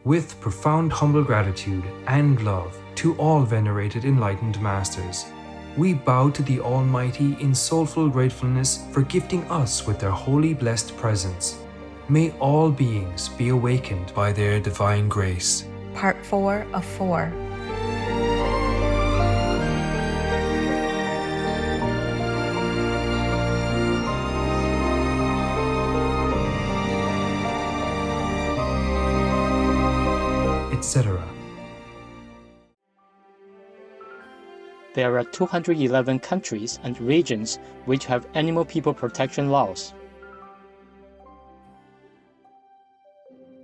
with profound humble gratitude and love to all venerated enlightened masters. We bow to the Almighty in soulful gratefulness for gifting us with their holy blessed presence. May all beings be awakened by their divine grace. Part 4 of 4. Etc. There are 211 countries and regions which have animal people protection laws.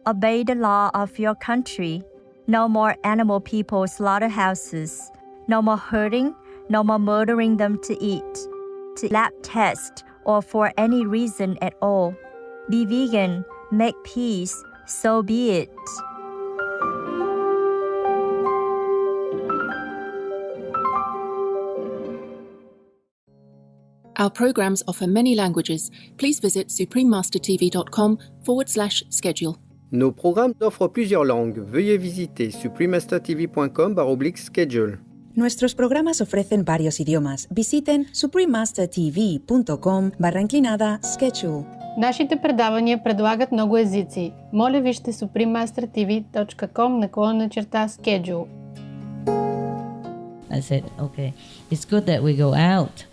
Obey the law of your country. No more animal people slaughterhouses. No more hurting, no more murdering them to eat, to lab test, or for any reason at all. Be vegan, make peace, so be it. Our programs offer many languages. Please visit suprememastertv.com/schedule. Nos programmes offrent plusieurs langues. Veuillez visiter suprememastertv.com/schedule. Nuestros programas ofrecen varios idiomas. Visiten suprememastertv.com/schedule. Нашите предавания предлагат много езици. Моля вижте suprememastertv.com/schedule. I said, okay, it's good that we go out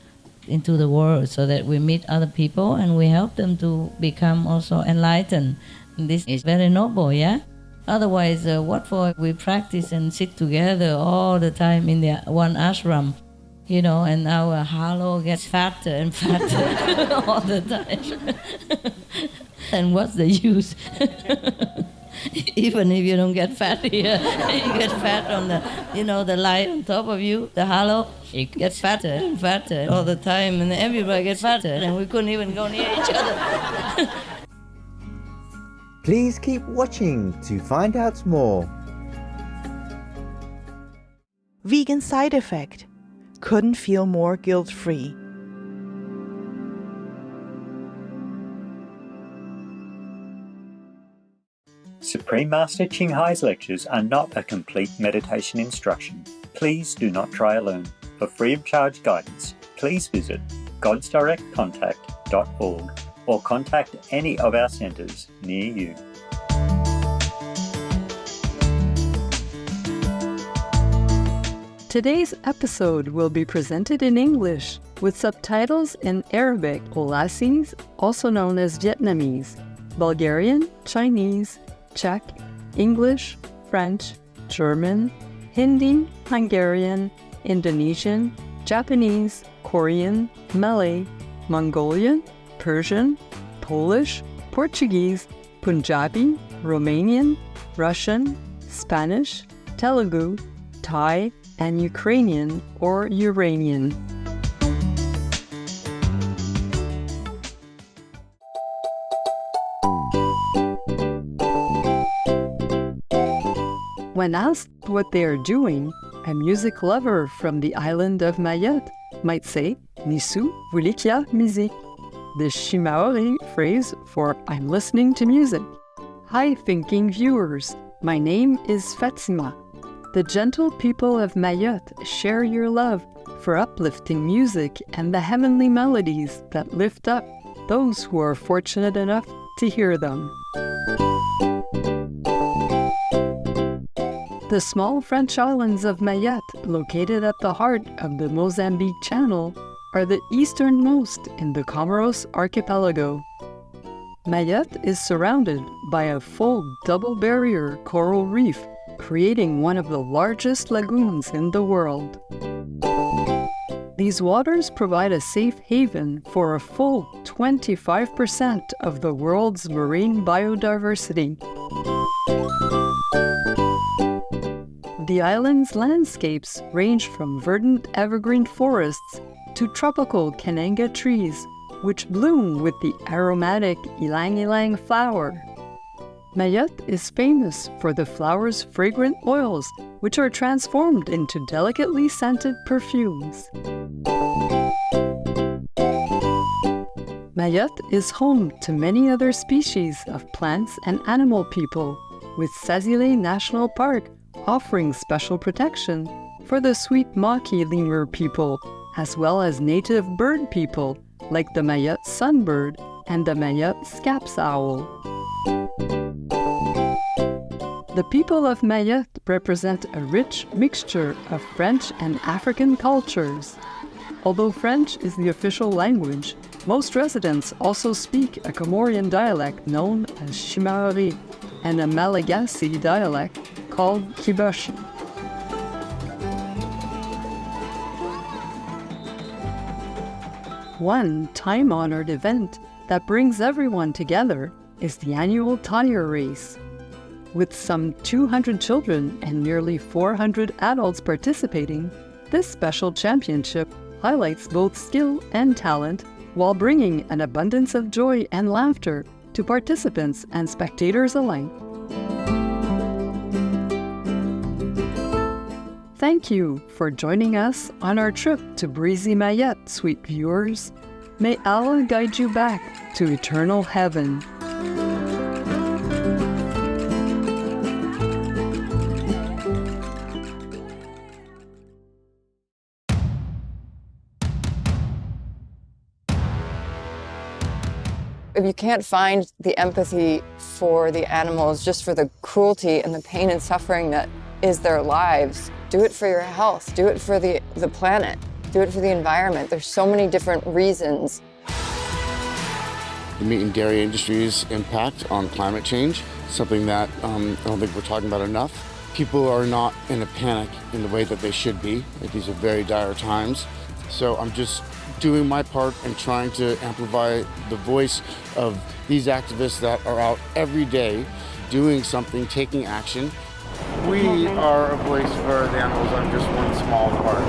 into the world so that we meet other people and we help them to become also enlightened. This is very noble, yeah? Otherwise, what for we practice and sit together all the time in the one ashram, you know, and our halo gets fatter and fatter all the time. And what's the use? Even if you don't get fat here, you get fat on the, you know, the light on top of you, the halo, it gets fatter and fatter all the time, and everybody gets fatter, and we couldn't even go near each other. Please keep watching to find out more. Vegan side effect. Couldn't feel more guilt-free. Supreme Master Ching Hai's lectures are not a complete meditation instruction. Please do not try alone. For free of charge guidance, please visit godsdirectcontact.org or contact any of our centres near you. Today's episode will be presented in English with subtitles in Arabic or Lassis, also known as Vietnamese, Bulgarian, Chinese, Czech, English, French, German, Hindi, Hungarian, Indonesian, Japanese, Korean, Malay, Mongolian, Persian, Polish, Portuguese, Punjabi, Romanian, Russian, Spanish, Telugu, Thai, and Ukrainian or Uranian. When asked what they are doing, a music lover from the island of Mayotte might say, Nisu vulikia music, the Shimaori phrase for I'm listening to music. Hi thinking viewers, my name is Fatima. The gentle people of Mayotte share your love for uplifting music and the heavenly melodies that lift up those who are fortunate enough to hear them. The small French islands of Mayotte, located at the heart of the Mozambique Channel, are the easternmost in the Comoros archipelago. Mayotte is surrounded by a full double barrier coral reef, creating one of the largest lagoons in the world. These waters provide a safe haven for a full 25% of the world's marine biodiversity. The island's landscapes range from verdant evergreen forests to tropical cananga trees, which bloom with the aromatic ylang-ylang flower. Mayotte is famous for the flower's fragrant oils, which are transformed into delicately scented perfumes. Mayotte is home to many other species of plants and animal people, with Sazile National Park offering special protection for the sweet Maki lemur people, as well as native bird people like the Mayotte sunbird and the Mayotte scaps owl. The people of Mayotte represent a rich mixture of French and African cultures. Although French is the official language, most residents also speak a Comorian dialect known as Chimaori and a Malagasy dialect called Kiboshi. One time-honored event that brings everyone together is the annual tire race. With some 200 children and nearly 400 adults participating, this special championship highlights both skill and talent while bringing an abundance of joy and laughter to participants and spectators alike. Thank you for joining us on our trip to breezy Mayotte, sweet viewers. May Allah guide you back to eternal heaven. If you can't find the empathy for the animals, just for the cruelty and the pain and suffering that is their lives, do it for your health, do it for the planet, do it for the environment. There's so many different reasons. The meat and dairy industry's impact on climate change, something that I don't think we're talking about enough. People are not in a panic in the way that they should be. These are very dire times. So I'm just doing my part and trying to amplify the voice of these activists that are out every day doing something, taking action. We are a voice for the animals. I'm just one small part.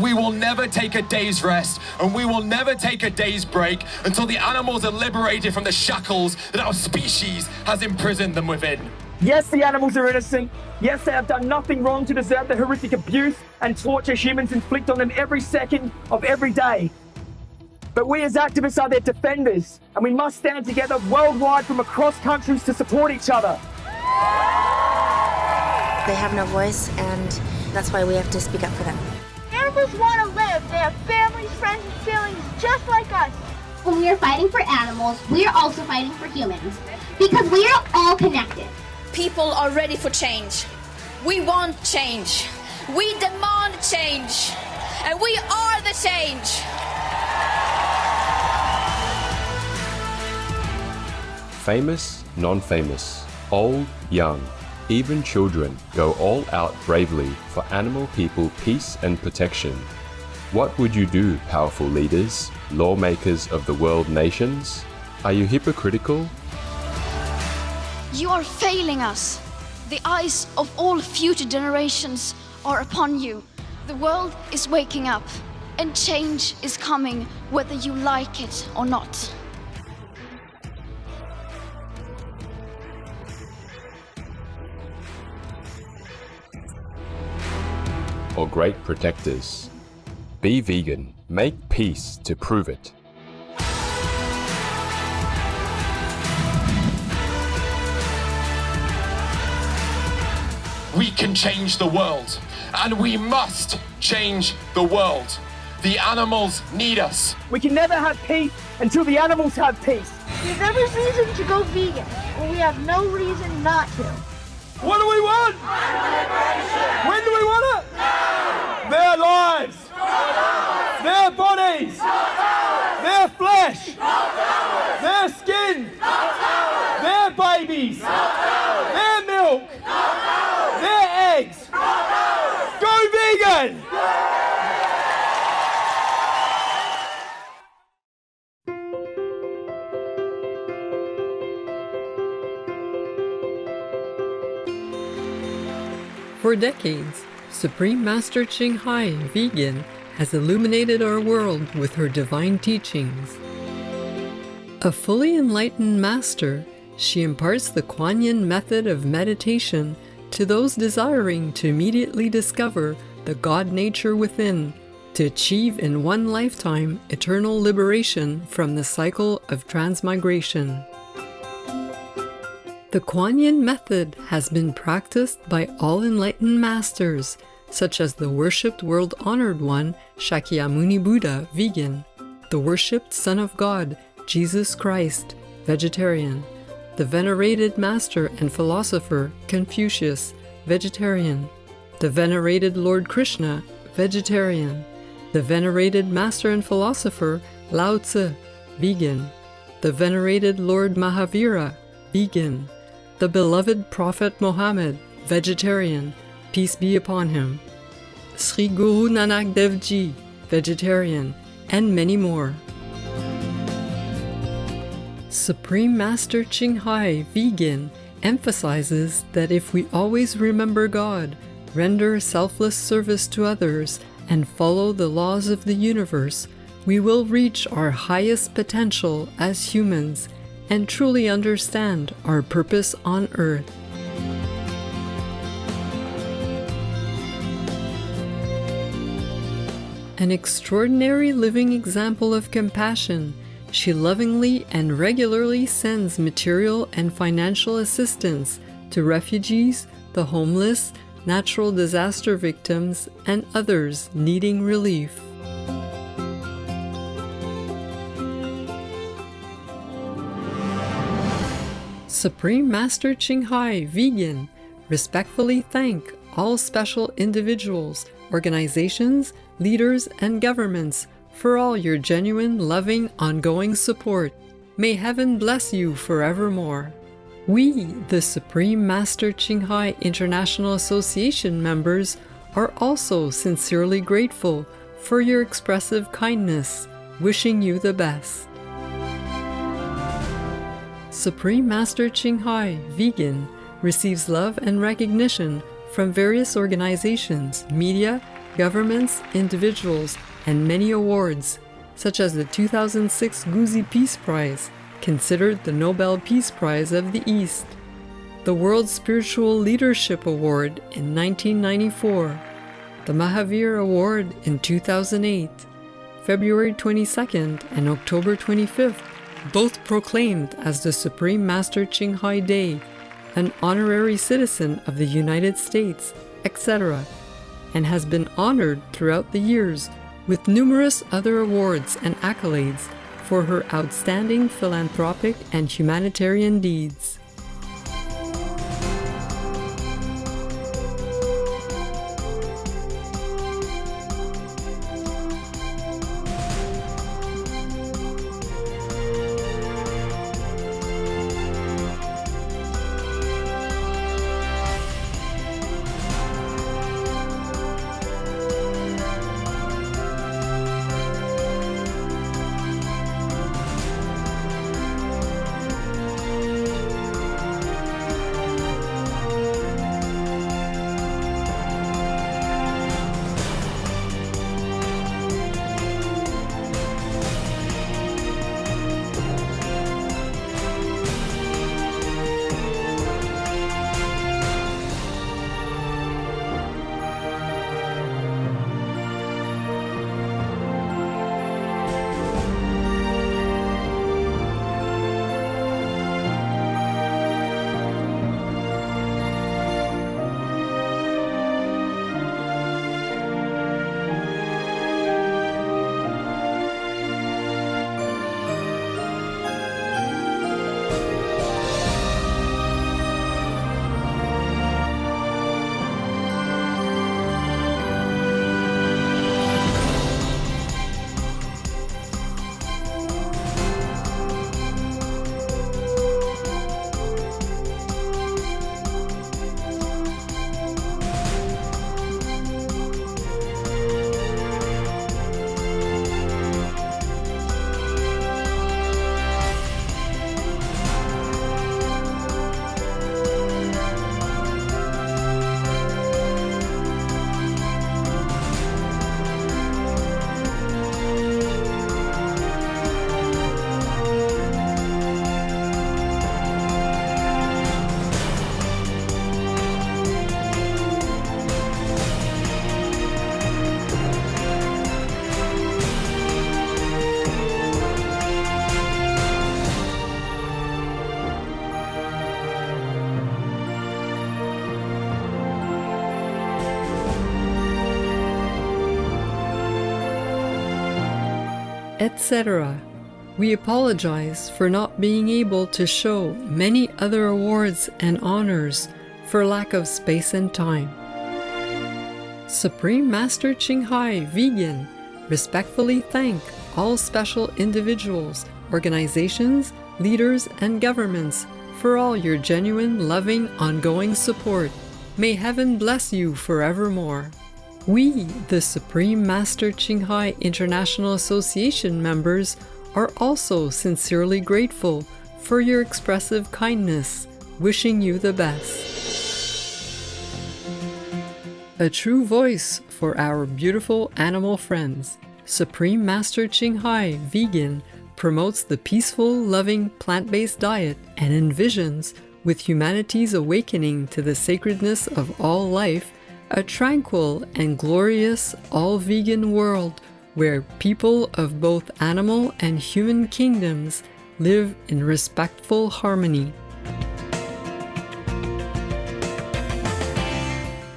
We will never take a day's rest, and we will never take a day's break until the animals are liberated from the shackles that our species has imprisoned them within. Yes, the animals are innocent. Yes, they have done nothing wrong to deserve the horrific abuse and torture humans inflict on them every second of every day. But we as activists are their defenders, and we must stand together worldwide from across countries to support each other. They have no voice, and that's why we have to speak up for them. Animals want to live. They have families, friends, and feelings just like us. When we are fighting for animals, we are also fighting for humans, because we are all connected. People are ready for change. We want change. We demand change. And we are the change. Famous, non-famous, old, young, even children go all out bravely for animal people peace and protection. What would you do, powerful leaders, lawmakers of the world nations? Are you hypocritical? You are failing us. The eyes of all future generations are upon you. The world is waking up, and change is coming whether you like it or not. Or great protectors. Be vegan. Make peace to prove it. We can change the world, and we must change the world. The animals need us. We can never have peace until the animals have peace. We have every reason to go vegan, but we have no reason not to. What do we want? When do we want it? Now! Their lives! Their bodies! Their flesh! Their skin! Their babies! Their milk! Their eggs! Go vegan! For decades, Supreme Master Ching Hai Vegan has illuminated our world with her divine teachings. A fully enlightened master, she imparts the Kuan Yin method of meditation to those desiring to immediately discover the God nature within, to achieve in one lifetime eternal liberation from the cycle of transmigration. The Kuan Yin method has been practiced by all enlightened masters, such as the worshipped world-honored one, Shakyamuni Buddha, vegan, the worshipped Son of God, Jesus Christ, vegetarian, the venerated master and philosopher, Confucius, vegetarian, the venerated Lord Krishna, vegetarian, the venerated master and philosopher, Lao Tzu, vegan, the venerated Lord Mahavira, vegan, the beloved Prophet Muhammad, vegetarian, peace be upon him, Sri Guru Nanak Dev Ji, vegetarian, and many more. Supreme Master Ching Hai, vegan, emphasizes that if we always remember God, render selfless service to others, and follow the laws of the universe, we will reach our highest potential as humans and truly understand our purpose on earth. An extraordinary living example of compassion, she lovingly and regularly sends material and financial assistance to refugees, the homeless, natural disaster victims, and others needing relief. Supreme Master Ching Hai, vegan, respectfully thank all special individuals, organizations, leaders, and governments for all your genuine, loving, ongoing support. May heaven bless you forevermore. We, the Supreme Master Ching Hai International Association members, are also sincerely grateful for your expressive kindness, wishing you the best. Supreme Master Ching Hai, vegan, receives love and recognition from various organizations, media, governments, individuals, and many awards, such as the 2006 Guzi Peace Prize, considered the Nobel Peace Prize of the East, the World Spiritual Leadership Award in 1994, the Mahavir Award in 2008, February 22nd and October 25th, both proclaimed as the Supreme Master Ching Hai Day, an honorary citizen of the United States, etc., and has been honored throughout the years with numerous other awards and accolades for her outstanding philanthropic and humanitarian deeds. etc. We apologize for not being able to show many other awards and honors for lack of space and time. Supreme Master Ching Hai Vegan respectfully thank all special individuals, organizations, leaders, and governments for all your genuine, loving, ongoing support. May heaven bless you forevermore. We, the Supreme Master Ching Hai International Association members, are also sincerely grateful for your expressive kindness, wishing you the best. A true voice for our beautiful animal friends, Supreme Master Ching Hai Vegan promotes the peaceful, loving, plant-based diet and envisions, with humanity's awakening to the sacredness of all life, a tranquil and glorious all-vegan world where people of both animal and human kingdoms live in respectful harmony.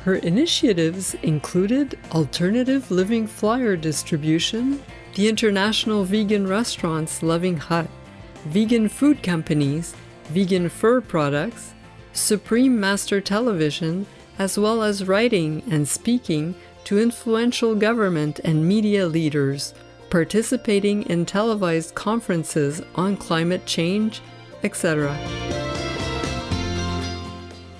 Her initiatives included alternative living flyer distribution, the International Vegan Restaurants Loving Hut, vegan food companies, vegan fur products, Supreme Master Television, as well as writing and speaking to influential government and media leaders, participating in televised conferences on climate change, etc.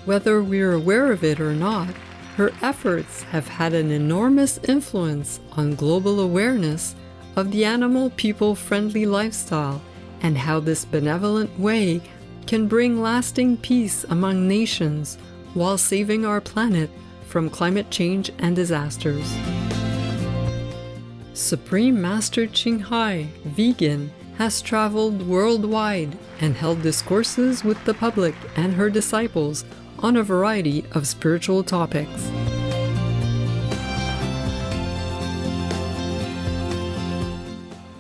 Whether we're aware of it or not, her efforts have had an enormous influence on global awareness of the animal-people-friendly lifestyle and how this benevolent way can bring lasting peace among nations while saving our planet from climate change and disasters. Supreme Master Ching Hai Vegan has traveled worldwide and held discourses with the public and her disciples on a variety of spiritual topics.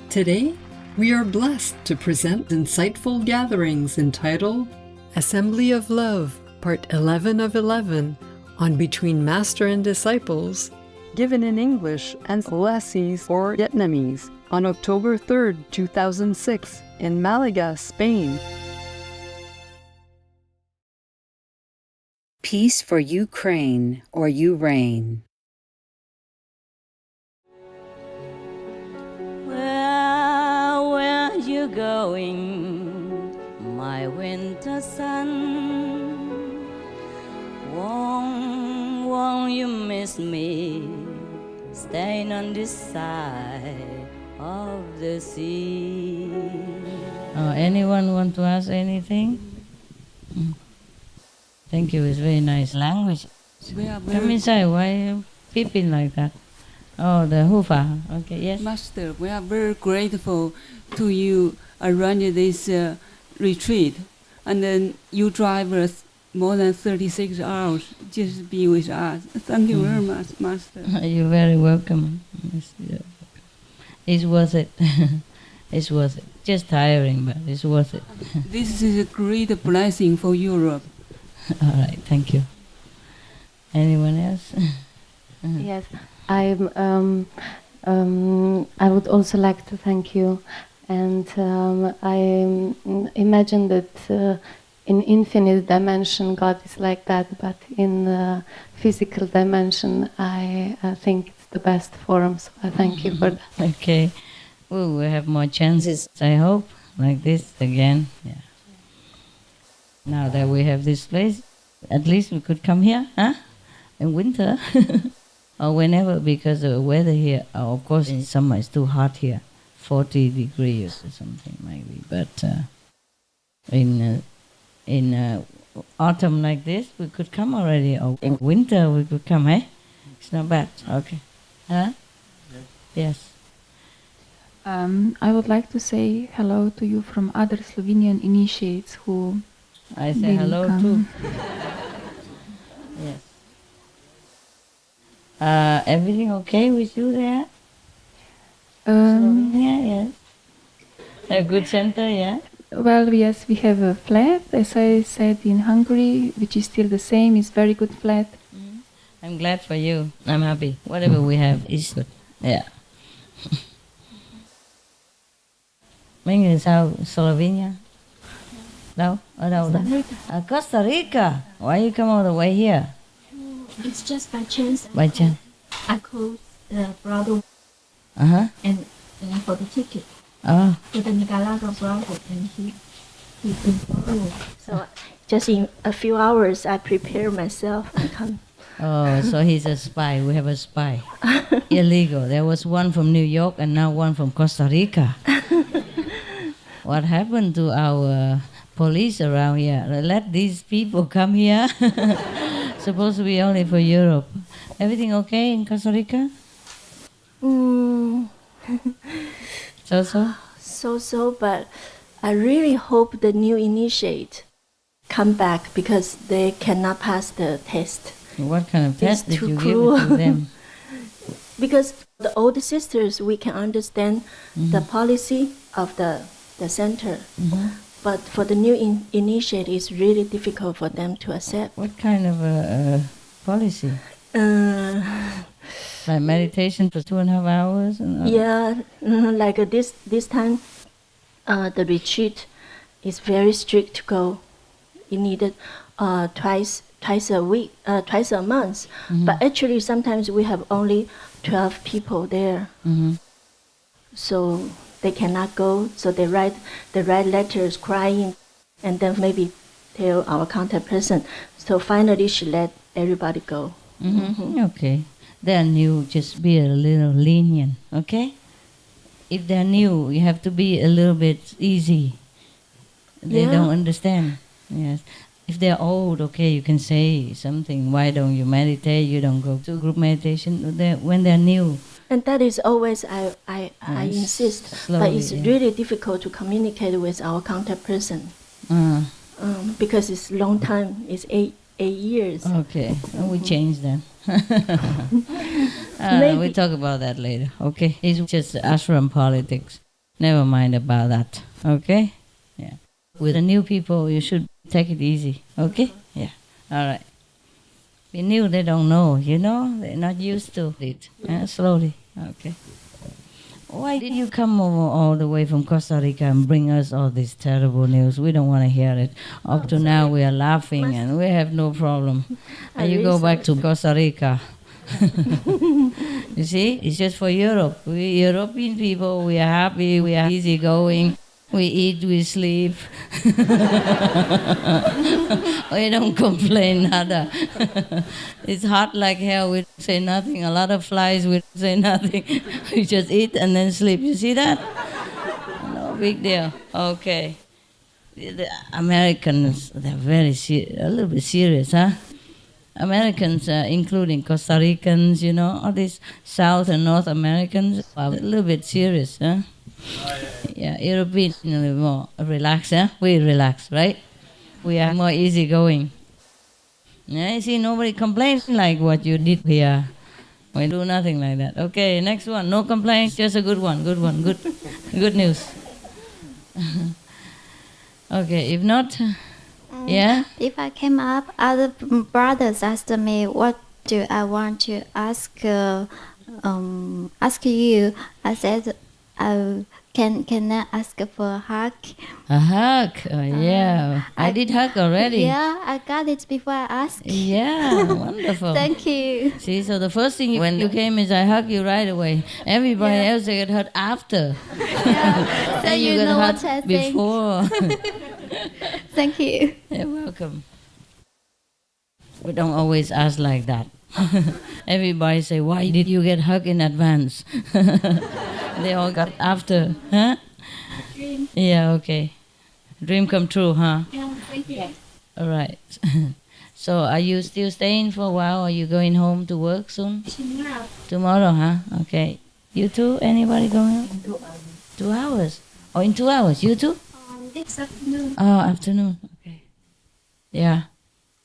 Today, we are blessed to present insightful gatherings entitled Assembly of Love, Part 11 of 11, on Between Master and Disciples, given in English and Lebanese or Vietnamese on October 3, 2006 in Malaga, Spain. Peace for Ukraine, or you reign. Well, where you going, my winter sun? Won't you miss me, staying on this side of the sea? Anyone want to ask anything? Thank you, it's very nice language. Come inside, why are you peeping like that? Oh, the hufa. Okay, yes. Master, we are very grateful to you arrange this retreat. And then you drive us more than 36 hours just to be with us. Thank you very much, Master. You're very welcome. It's worth it. It's worth it. Just tiring, but it's worth it. This is a great blessing for Europe. All right, thank you. Anyone else? Yes, I would also like to thank you, and I imagine that in infinite dimension God is like that, but in the physical dimension I think it's the best forum, so I thank you for that. Okay, well, we'll have more chances, I hope, like this again. Yeah. Now that we have this place, at least we could come here, huh? In winter, or whenever, because the weather here, of course in summer it's too hot here, 40 degrees or something maybe. But in autumn like this, we could come already. Or in winter we could come, eh? It's not bad. Okay. Huh? Yes. I would like to say hello to you from other Slovenian initiates who I say hello too. Yes. Everything okay with you there? Slovenia, yes. A good center, yeah? Well, yes, we have a flat, as I said, in Hungary, which is still the same. It's very good flat. I'm glad for you. I'm happy. Whatever we have is good. Yeah. Mình là sao? Slovenia? Đâu? Ở đâu đó? Costa Rica. Why you come all the way here? It's just by chance. By chance. I called the brother Uh-huh. and for the ticket. Oh. To the Nicaragua brother, and he's in Peru. So just in a few hours, I prepare myself and come. Oh, so he's a spy. We have a spy. Illegal. There was one from New York and now one from Costa Rica. What happened to our police around here? Let these people come here. Supposed to be only for Europe. Everything okay in Costa Rica? So, but I really hope the new initiate come back because they cannot pass the test. What kind of test did you cruel. give it to them? Because the old sisters, we can understand the policy of the center. But for the new initiate, it's really difficult for them to accept. What kind of a policy? Like meditation for 2.5 hours? Yeah, like this time, the retreat is very strict to go. You needed twice a week, twice a month. But actually, sometimes we have only 12 people there. So they cannot go. So they write letters crying, and then maybe tell our contact person. So finally, she let everybody go. Okay. They're new, just be a little lenient, okay? If they're new, you have to be a little bit easy. They don't understand. Yes. If they're old, okay, you can say something. Why don't you meditate? You don't go to group meditation when they're new. And that is always I insist. Slowly, but it's really difficult to communicate with our contact person because it's long time. It's 8 years. Okay, we change then. We talk about that later. Okay, it's just ashram politics. Never mind about that. Okay, yeah. With the new people, you should take it easy. Okay, yeah. All right. Be new, they don't know. They're not used to it. Slowly. Okay. Why did you come over all the way from Costa Rica and bring us all this terrible news? We don't want to hear it. Up to now, we are laughing and we have no problem. And you go back to Costa Rica. You see, it's just for Europe. We European people, we are happy, we are easygoing. We eat, we sleep. We don't complain nada. It's hot like hell, we say nothing. A lot of flies, we say nothing. We just eat and then sleep. You see that? No big deal. Okay. The Americans, they're a little bit serious, huh? Americans, including Costa Ricans, all these South and North Americans are a little bit serious, huh? Yeah, Europeans a little more relaxed, huh? We relax, right? We are more easygoing. Yeah, you see, nobody complains like what you did here. We do nothing like that. Okay, next one. No complaints, just a good one. Good news. Okay, if not, yeah? If I came up, other brothers asked me, what do I want to ask you? I said, can I ask for a hug? A hug? Oh, yeah. I did hug already. Yeah, I got it before I asked. Yeah, wonderful. Thank you. See, so the first thing when you came is I hug you right away. Everybody else, they get hurt after. Yeah. So you know what I think. Before. Thank you. You're welcome. We don't always ask like that. Everybody say, why did you get hugged in advance? They all got after, huh? Dream. Yeah, okay. Dream come true, huh? Yeah, thank you. All right. So are you still staying for a while? Or are you going home to work soon? Tomorrow. Tomorrow, huh? Okay. You too? Anybody going home? 2 hours. Oh, in 2 hours. You too? This afternoon. Oh, afternoon. Okay. Yeah.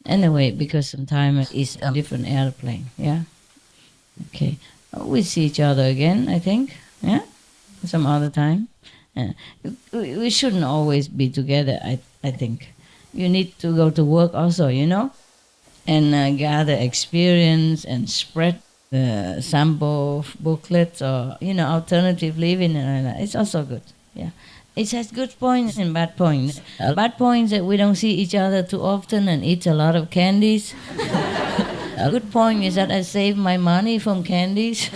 Anyway, because sometimes it's a different airplane. Yeah. Okay. We see each other again, I think. Yeah. Some other time. We shouldn't always be together, I think. You need to go to work also, and gather experience and spread the sample booklets or, alternative living. It's also good. Yeah. It has good points and bad points. Bad points that we don't see each other too often and eat a lot of candies. A good point is that I save my money from candies.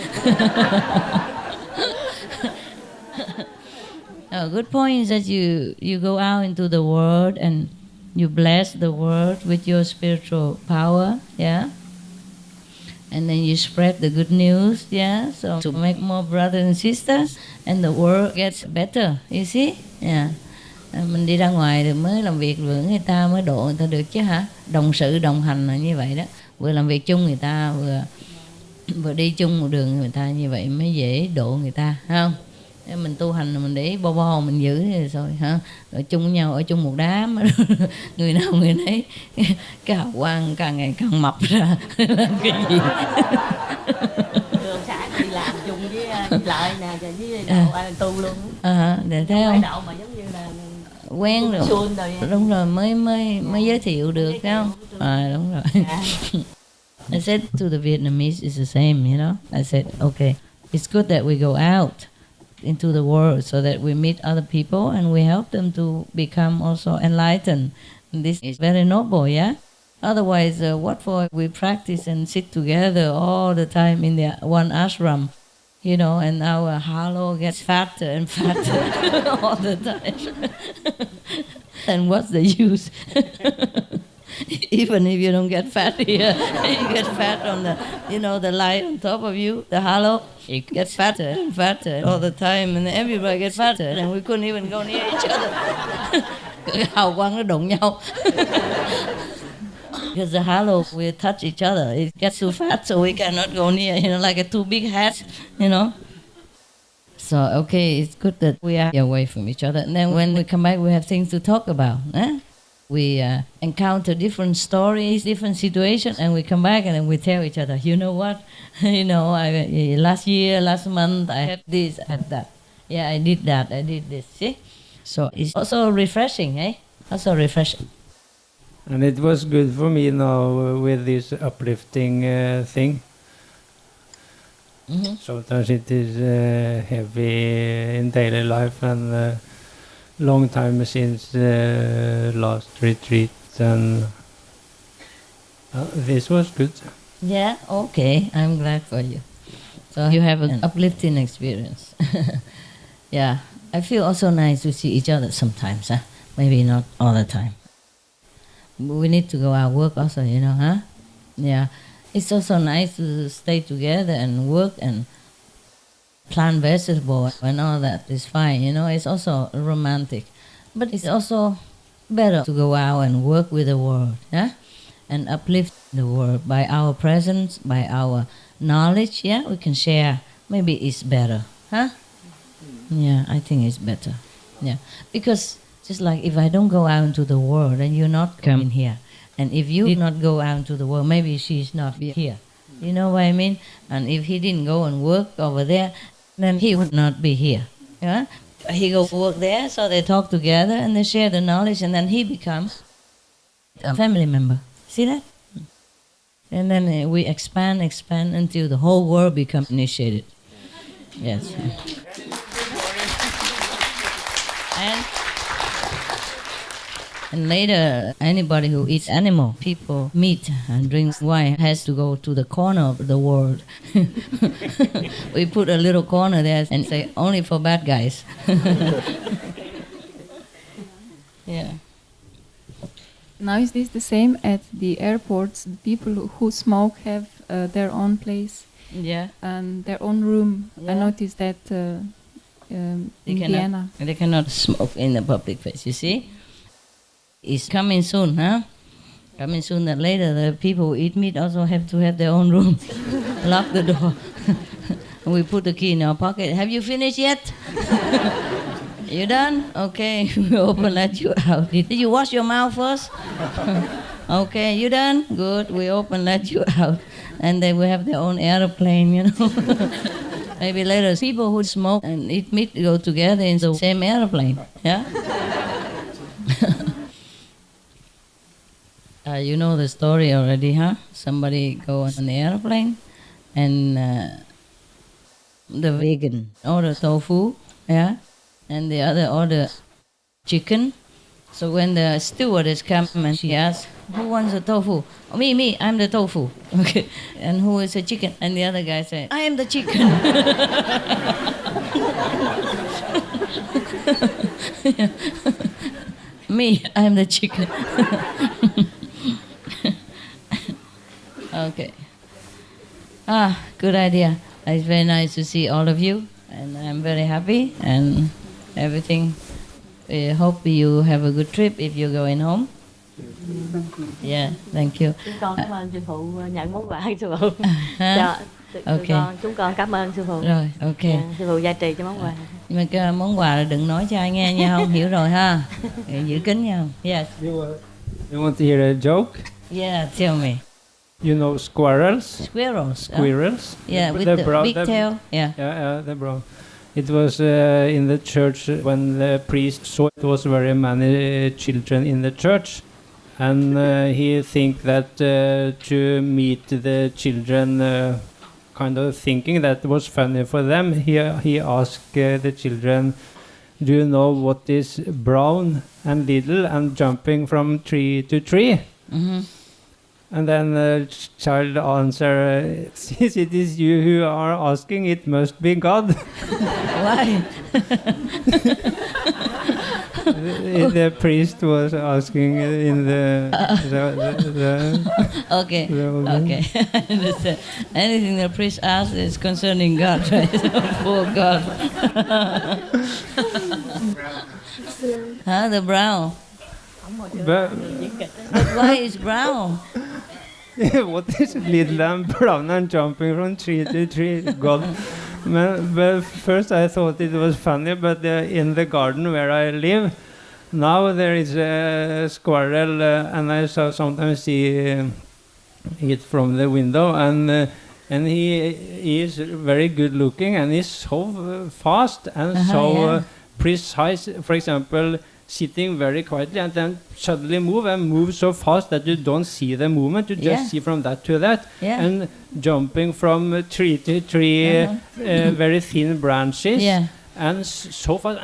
A good point is that you go out into the world and you bless the world with your spiritual power, yeah? And then you spread the good news, yeah? So to make more brothers and sisters and the world gets better, you see? Yeah. Mình đi ra ngoài thì mới làm việc với người ta mới độ người ta được chứ hả? Đồng sự đồng hành là như vậy đó. Vừa làm việc chung người ta vừa đi chung một đường người ta, như vậy mới dễ độ người ta, phải không? Nếu mình tu hành mình để bo mình giữ thì rồi hả? Ở chung với nhau, ở chung một đám, người nào người nấy cái hào quang càng ngày càng mập ra. Làm cái gì? Thường sáng đi làm chung với Lợi nè, với đạo tu luôn. Để thấy không? Đạo mà giống như là quen rồi. Đúng rồi, mới giới thiệu được, phải không? Đúng rồi. I said to the Vietnamese, it's the same, you know. I said, okay, it's good that we go out into the world so that we meet other people and we help them to become also enlightened. And this is very noble, yeah? Otherwise, what for we practice and sit together all the time in the one ashram, you know, and our halo gets fatter and fatter all the time. And what's the use? Even if you don't get fat here, you get fat on the, you know, the light on top of you, the halo, it gets fatter and fatter all the time, and everybody gets fatter, and we couldn't even go near each other. Hào quang nó đụng nhau. Because the halo will touch each other. It gets too fat, so we cannot go near, you know, like a two big hats, you know. So, okay, it's good that we are away from each other. And then when we come back, we have things to talk about. We encounter different stories, different situations, and we come back and then we tell each other, you know what, you know, last year, last month, I had this, I had that. Yeah, I did that, I did this, see? So it's also refreshing, eh? Also refreshing. And it was good for me now with this uplifting thing. Mm-hmm. Sometimes it is heavy in daily life, and long time since last retreat, and this was good. Yeah, okay, I'm glad for you. So you have an uplifting experience. Yeah, I feel also nice to see each other sometimes, huh? Maybe not all the time. We need to go out work also, you know, huh? Yeah, it's also nice to stay together and work and plant vegetables and all that is fine, you know, it's also romantic. But it's also better to go out and work with the world, yeah? And uplift the world by our presence, by our knowledge, yeah? We can share. Maybe it's better, huh? Yeah, I think it's better, yeah. Because just like if I don't go out into the world and you're not coming here, and if you did not go out into the world, maybe she's not here. You know what I mean? And if he didn't go and work over there, then he would not be here. Yeah? He go work there, so they talk together and they share the knowledge, and then he becomes a family member. See that? And then we expand until the whole world becomes initiated. Yes. And later, anybody who eats animal, people, meat, and drinks wine has to go to the corner of the world. We put a little corner there and say, only for bad guys. Yeah. Now is this the same at the airports? The people who smoke have their own place, yeah, and their own room. Yeah. I noticed that in Vienna. They cannot smoke in the public place. You see, it's coming soon, huh? Coming soon that later the people who eat meat also have to have their own room. Lock the door. We put the key in our pocket. Have you finished yet? You done? Okay, we open, let you out. Did you wash your mouth first? Okay, you done? Good, we open, let you out. And they will have their own airplane, you know. Maybe later people who smoke and eat meat go together in the same airplane, yeah? You know the story already, huh? Somebody go on the airplane and the vegan order tofu, yeah? and the other orders chicken. So when the stewardess comes and she asks, who wants the tofu? Oh, me, I'm the tofu. Okay. And who is the chicken? And the other guy said, I am the chicken. Me, I'm the chicken. Okay. Good idea. It's very nice to see all of you, and I'm very happy and everything. I hope you have a good trip if you're going home. Yeah, thank you. Chúng con cảm ơn sư phụ nhận món quà sư phụ. Chúng con cảm ơn sư phụ. Rồi, ok. Sư phụ gia trì cho món quà. Nhưng mà cái món quà là đừng nói cho ai nghe nha, không hiểu rồi ha. Giữ kín nha. Yes. You want to hear a joke? Yeah, tell me. You know squirrels? Squirrels. Yeah, with the big tail. Yeah. Yeah, the brown. It was in the church when the priest saw it was very many children in the church, and he think that to meet the children, kind of thinking that was funny for them, he asked the children, do you know what is brown and little and jumping from tree to tree? Mm-hmm. And then the child answered, since it is you who are asking, it must be God. Why? The priest was asking in the okay. Okay. I understand. Anything the priest asks is concerning God, right? Poor God. The brown. But why is brown? What is little and brown and jumping from tree to tree? God. But first I thought it was funny, but in the garden where I live, now there is a squirrel, and I sometimes see it from the window, and he is very good looking, and he's so fast and precise. For example, sitting very quietly and then suddenly move so fast that you don't see the movement, you just see from that to that, and jumping from tree to tree, very thin branches, and so fast,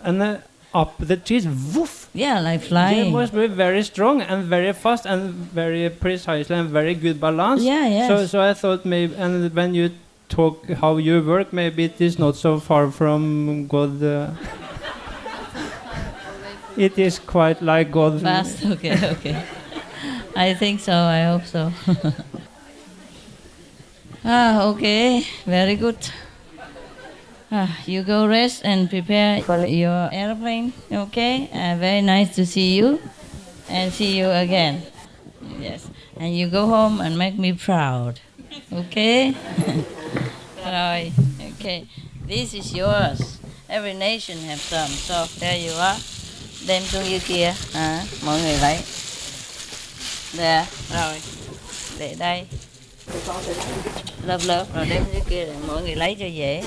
and up the trees, woof! Yeah, like flying. You must be very strong and very fast and very precisely and very good balance. Yeah, yes. So I thought maybe, and when you talk how you work, maybe it is not so far from God. It is quite like God. Fast, okay. I think so, I hope so. Okay, very good. You go rest and prepare for your airplane, okay? Very nice to see you and see you again. Yes, and you go home and make me proud, okay? Right, okay. This is yours. Every nation have some, so there you are. Đem xuống dưới kia, mọi người lấy. There, rồi, để đây. Lớp, rồi đem dưới kia để mọi người lấy cho dễ.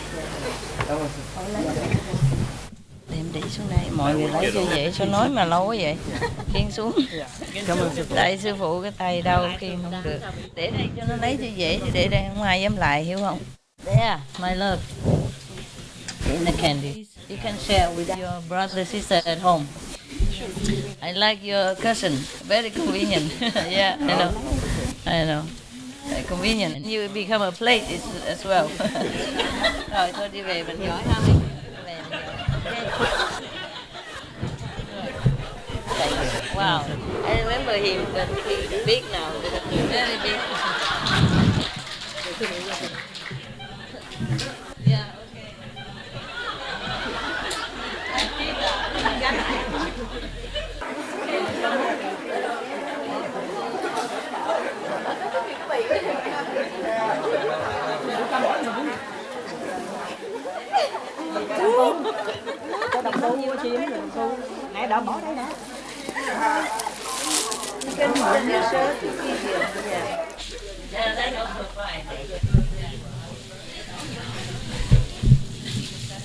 Đem đi xuống đây, mọi người lấy cho dễ, sao nói mà lâu quá vậy? Khiêng xuống. Tại sư phụ cái tay đau khiêng không được. Để đây cho nó lấy cho dễ, để đây không ai dám lại, hiểu không? There, my love. In the candy. You can share with your brother, sister at home. I like your cousin. Very convenient. Yeah, I know. Convenient. And you become a plate as well. Rồi, thôi đi về mình giỏi ha. Wow, I remember him, but he's big now. Very big. Yeah. Cho đồng xu mua chim, đồng xu. Nãy đỡ bỏ đây nè.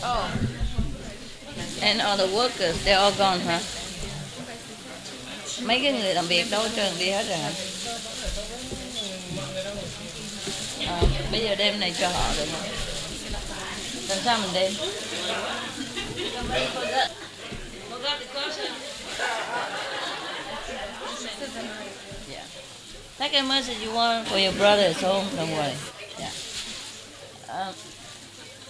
Oh, and all the workers, they're all gone, hả? Mấy cái người làm việc đâu hết trơn đi hết rồi hả? Bây giờ đem này cho họ được không? Làm sao mình đem? Somebody forgot the question. Yeah. Second message you want for your brother at home, don't worry. Yeah.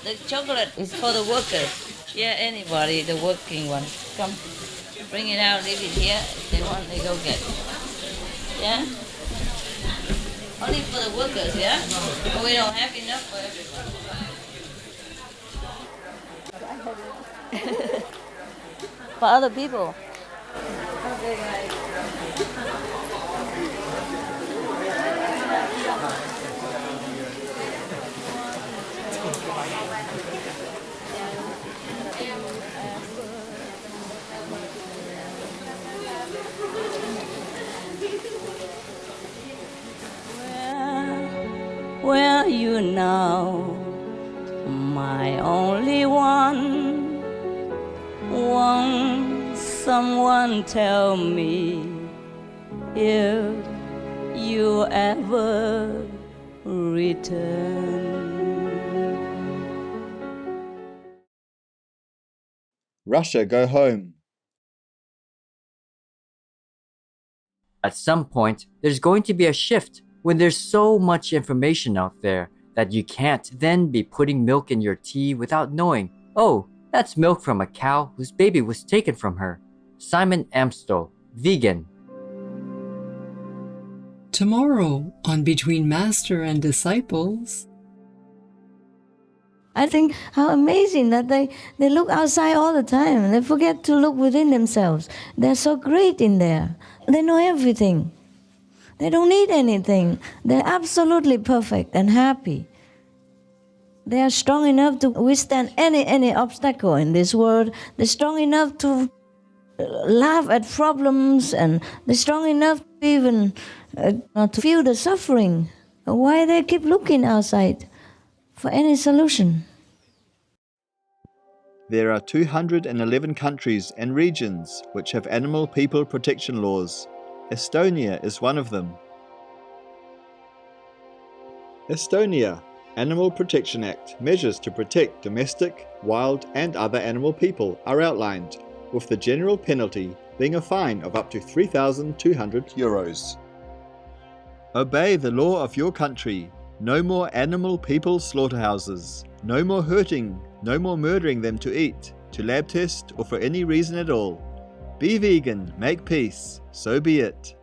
The chocolate is for the workers. Yeah, anybody, the working ones. Come, bring it out, leave it here. If they want, they go get it. Yeah? Only for the workers, yeah? But we don't have enough for everybody. For other people. Okay, guys. Where are you now, my only one? Won't someone tell me if you ever return? Russia, go home. At some point, there's going to be a shift when there's so much information out there that you can't then be putting milk in your tea without knowing, oh, that's milk from a cow whose baby was taken from her. Simon Amstel, vegan. Tomorrow on Between Master and Disciples. I think how amazing that they look outside all the time and they forget to look within themselves. They're so great in there. They know everything. They don't need anything. They're absolutely perfect and happy. They are strong enough to withstand any obstacle in this world. They're strong enough to laugh at problems, and they're strong enough to even not to feel the suffering. Why they keep looking outside for any solution? There are 211 countries and regions which have animal people protection laws. Estonia is one of them. Estonia Animal Protection Act measures to protect domestic, wild and other animal people are outlined, with the general penalty being a fine of up to 3,200 euros. Obey the law of your country. No more animal people slaughterhouses. No more hurting, no more murdering them to eat, to lab test or for any reason at all. Be vegan, make peace, so be it.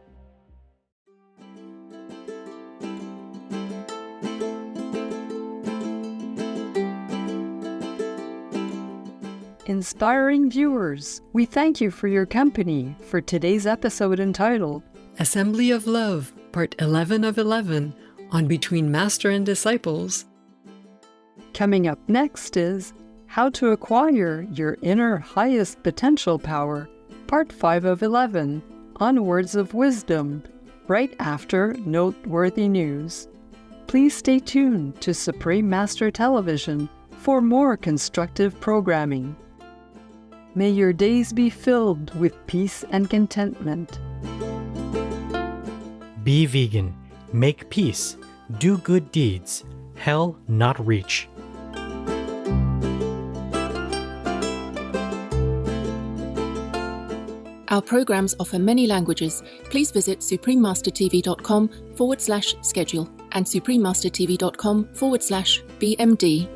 Inspiring viewers, we thank you for your company for today's episode entitled Assembly of Love, Part 11 of 11, on Between Master and Disciples. Coming up next is How to Acquire Your Inner Highest Potential Power, Part 5 of 11, on Words of Wisdom, right after noteworthy news. Please stay tuned to Supreme Master Television for more constructive programming. May your days be filled with peace and contentment. Be vegan, make peace, do good deeds, hell not reach. Our programs offer many languages. Please visit suprememastertv.com/schedule and suprememastertv.com/BMD.